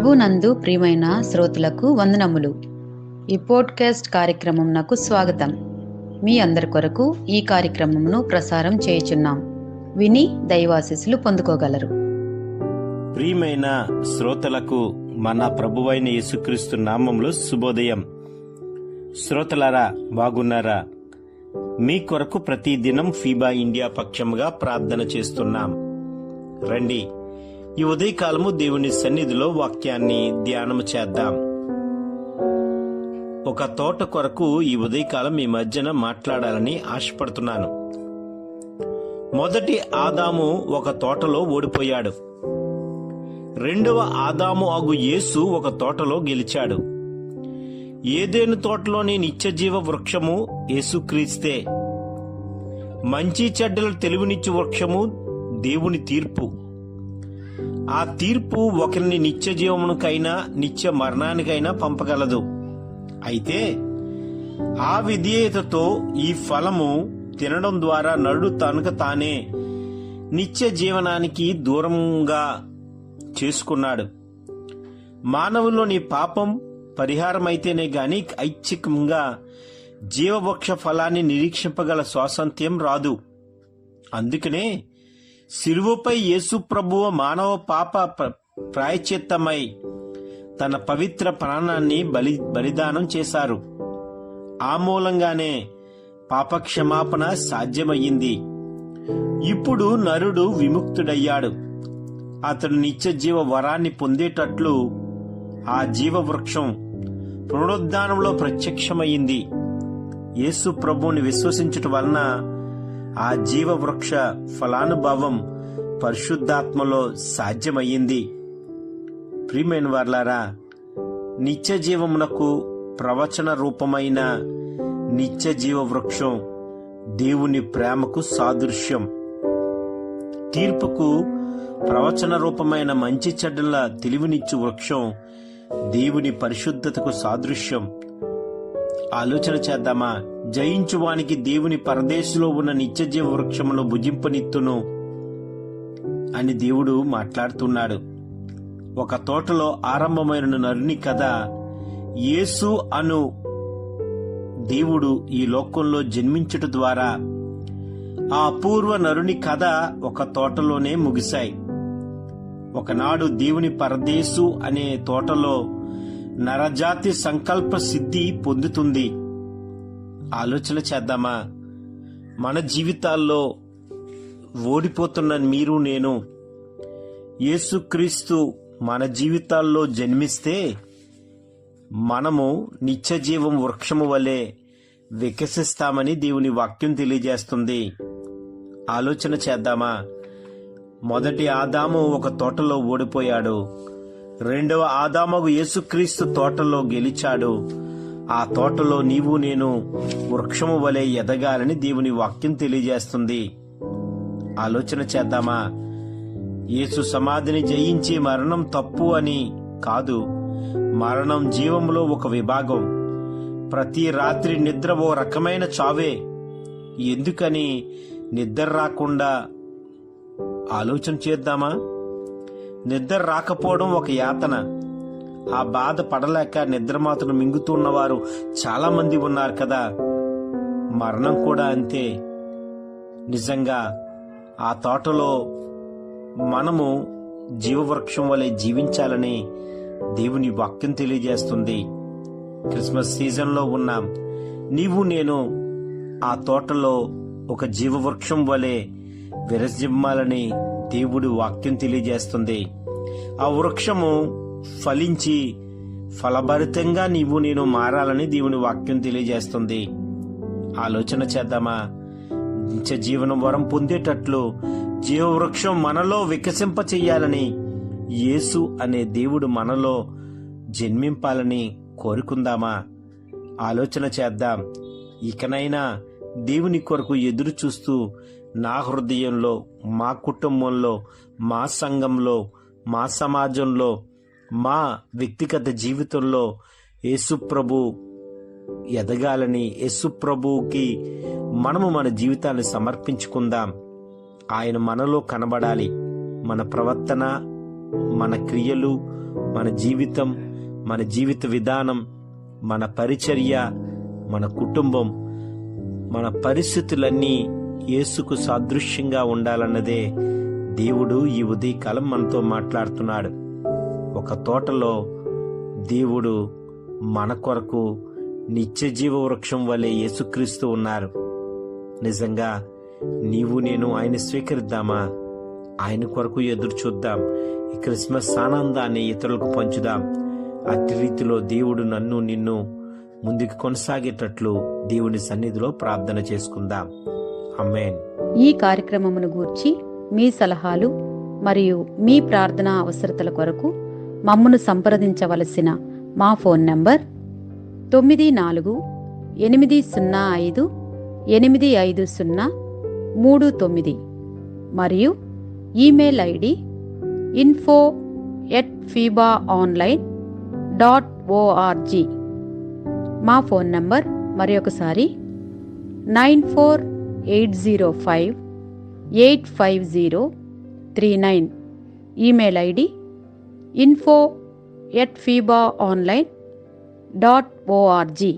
ప్రభునందు ప్రియమైన శ్రోతలకు వందనములు. ఈ పోడ్కాస్ట్ కార్యక్రమం నాకు స్వాగతం. మీ అందరి కొరకు ఈ కార్యక్రమమును ప్రసారం చేయుచున్నాం. విని దైవాశీస్సులు పొందుకోగలరు. ప్రియమైన శ్రోతలకు మన ప్రభువైన యేసుక్రీస్తు నామములో శుభోదయం. శ్రోతలారా, బాగున్నారా? మీ కొరకు ప్రతిదినం ఫీబా ఇండియా పక్షముగా ప్రార్థన చేస్తున్నాం. రండి, ఈ ఉదయకాలము దేవుని సన్నిధిలో వాక్యాన్ని ధ్యానము చేద్దాం. ఒక తోట కొరకు ఈ ఉదయకాలం మీ మధ్యన మాట్లాడాలని ఆశపడుతున్నాను. మొదటి ఆదాము ఒక తోటలో ఓడిపోయాడు. రెండవ ఆదాము అగు యేసు ఒక తోటలో గెలిచాడు. ఏదెను తోటలోని నిత్యజీవ వృక్షము యేసుక్రీస్తే. మంచి చెడ్డల తెలివినిచ్చు వృక్షము దేవుని తీర్పు. ఆ తీర్పు ఒకరిని నిత్య జీవమునకైనా నిత్య మరణానికైనా పంపగలదు. అయితే ఆ విధేయతతో ఈ ఫలము తినడం ద్వారా నరుడు తనకు తానే నిత్య జీవనానికి దూరంగా చేసుకున్నాడు. మానవులోని పాపం పరిహారమైతేనే గాని ఐచ్ఛికంగా జీవవృక్ష ఫలాన్ని నిరీక్షింపగల స్వాతంత్ర్యం రాదు. అందుకనే శిలువపై యేసు ప్రభువు మానవ పాప ప్రాయశ్చిత్తమై తన పవిత్ర ప్రాణాన్ని బలిదానం చేశారు. ఆ మూలంగానే పాపక్షమాపణ సాధ్యమయ్యింది. ఇప్పుడు నరుడు విముక్తుడయ్యాడు. అతడు నిత్య జీవ వరాన్ని పొందేటట్లు ఆ జీవవృక్షం పునరుద్ధానంలో ప్రత్యక్షమయ్యింది. యేసు ప్రభువుని విశ్వసించుట వలన ఆ జీవవృక్ష ఫలానుభవం పరిశుద్ధాత్మలో సాధ్యమయ్యింది. ప్రియమైన వారలారా, నిత్య జీవమునకు ప్రవచన రూపమైన నిత్య జీవ వృక్షం దేవుని ప్రేమకు సాదృశ్యం. తీర్పుకు ప్రవచన రూపమైన మంచి చెడ్డల తెలివినిచ్చు వృక్షం దేవుని పరిశుద్ధతకు సాదృశ్యం. ఆలోచన చేద్దామా? జయించువానికి దేవుని పరదేశంలో ఉన్న నిత్యజీవ వృక్షమును భుజింపనిత్తును అని దేవుడు మాట్లాడుతున్నాడు. ఒక తోటలో ఆరంభమైన నరుని కథ యేసు అను దేవుడు ఈ లోకంలో జన్మించుట ద్వారా ఆ అపూర్వ నరుని కథ ఒక తోటలోనే ముగిశాయి. ఒకనాడు దేవుని పరదేశు అనే తోటలో నరజాతి సంకల్ప సిద్ధి పొందుతుంది. ఆలోచన చేద్దామా? మన జీవితాల్లో ఓడిపోతున్న మీరు నేను యేసుక్రీస్తు మన జీవితాల్లో జన్మిస్తే మనము నిత్యజీవం వృక్షము వలె వికసిస్తామని దేవుని వాక్యం తెలియజేస్తుంది. ఆలోచన చేద్దామా? మొదటి ఆదాము ఒక తోటలో ఓడిపోయాడు. రెండవ ఆదాము యేసుక్రీస్తు తోటలో గెలిచాడు. ఆ తోటలో నీవు నేను వృక్షము వలె ఎదగాలని దేవుని వాక్యం తెలియజేస్తుంది. ఆలోచన చేద్దామా? యేసు సమాధిని జయించి మరణం తప్పు అని కాదు, మరణం జీవంలో ఒక విభాగం. ప్రతి రాత్రి నిద్ర ఓ రకమైన చావే. ఎందుకని నిద్ర రాకుండా ఆలోచన చేద్దామా? నిద్ర రాకపోవడం ఒక యాతన. ఆ బాధ పడలేక నిద్రమాతను మింగుతున్నవారు చాలా మంది ఉన్నారు కదా. మరణం కూడా అంతే. నిజంగా ఆ తోటలో మనము జీవవృక్షం వలె జీవించాలని దేవుని వాక్యం తెలియజేస్తుంది. క్రిస్మస్ సీజన్లో ఉన్నాం. నీవు నేను ఆ తోటలో ఒక జీవవృక్షం వలె విరజిమ్మాలని దేవుడి వాక్యం తెలియజేస్తుంది. ఆ వృక్షము ఫలించి ఫలభరితంగా నీవు నేను మారాలని దేవుని వాక్యం తెలియజేస్తుంది. ఆలోచన చేద్దామా? నిత్య జీవనం వరం పొందేటట్లు జీవవృక్షం మనలో వికసింప చెయ్యాలని యేసు అనే దేవుడు మనలో జన్మింపాలని కోరుకుందామా? ఆలోచన చేద్దాం. ఇకనైనా దేవుని కొరకు ఎదురు చూస్తూ నా హృదయంలో, మా కుటుంబంలో, మా సంఘంలో, మా సమాజంలో, మా వ్యక్తిగత జీవితంలో యేసుప్రభు ఎదగాలని, యేసుప్రభుకి మనము మన జీవితాన్ని సమర్పించుకుందాం. ఆయన మనలో కనబడాలి. మన ప్రవర్తన, మన క్రియలు, మన జీవితం, మన జీవిత విధానం, మన పరిచర్య, మన కుటుంబం, మన పరిస్థితులన్నీ యేసుకు సాదృశ్యంగా ఉండాలన్నదే దేవుడు ఈ ఉదయకాలం మనతో మాట్లాడుతున్నాడు. ఒక తోటలో దేవుడు మన కొరకు నిత్య జీవ వృక్షం వలె యేసుక్రీస్తు ఉన్నారు. నిజంగా నీవు నేను ఆయన స్వీకరిద్దామా? ఆయన కొరకు ఎదురు చూద్దాం. ఈ క్రిస్మస్ ఆనందాన్ని ఇతరులకు పంచుదాం. అట్టి రీతిలో దేవుడు నన్ను నిన్ను ముందుకు కొనసాగేటట్లు దేవుని సన్నిధిలో ప్రార్థన చేసుకుందాం. ఆమేన్. ఈ కార్యక్రమమును గూర్చి మీ సలహాలు మరియు మీ ప్రార్థనా అవసరతల కొరకు మమ్మను సంప్రదించవలసిన మా ఫోన్ నంబర్ 948585085039 మరియు ఈమెయిల్ ఐడి info@fibaonline.org. మా ఫోన్ నంబర్ మరొకసారి 9480585039. Email ID info@fibaonline.org.